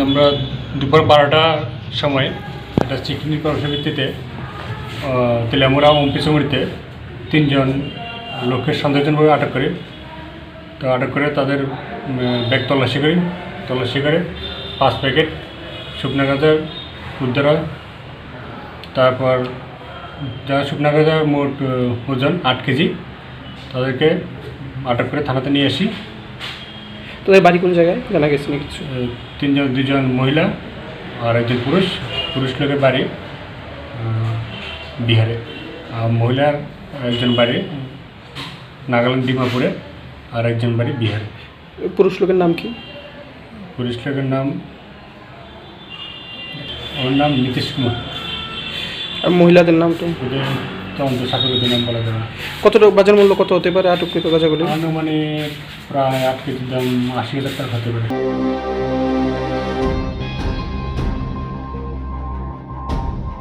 আমরা দুপুর 12টার সময় একটা চিকিৎসা পরামর্শ ভিত্তিতে তেলামুড়া অম্পিসমুড়িতে 3 জন লোকের সন্দেহজনকভাবে আটক করি। তো আটক করে তাদের ব্যাগ তল্লাশি করে 5 প্যাকেট শুকনা গাঁজা উদ্ধার হয়। তারপর যারা শুকনা গাঁজার মোট ওজন 8 কেজি, তাদেরকে আটক করে থানাতে নিয়ে আসি। তোদের বাড়ি কোন জায়গায় জানা গেছে না কিছু? 2জন মহিলা আর 1জন পুরুষ লোকের বাড়ি বিহারে, আর মহিলার 1জন বাড়ি নাগাল্যান্ড ডিমাপুরে, আর 1জন বাড়ি বিহারে। পুরুষ লোকের নাম কি? পুরুষ লোকের নাম ওর নাম নীতিশ কুমার। আর মহিলাদের নাম তো তদন্ত সাপেক্ষে নাম বলা যাবে না। কতটা বাজার মূল্য কত হতে পারে আটককৃত গাঁজাগুলি? আনুমানিক প্রায় 8 কেজির দাম 80,000 টাকা হতে পারে।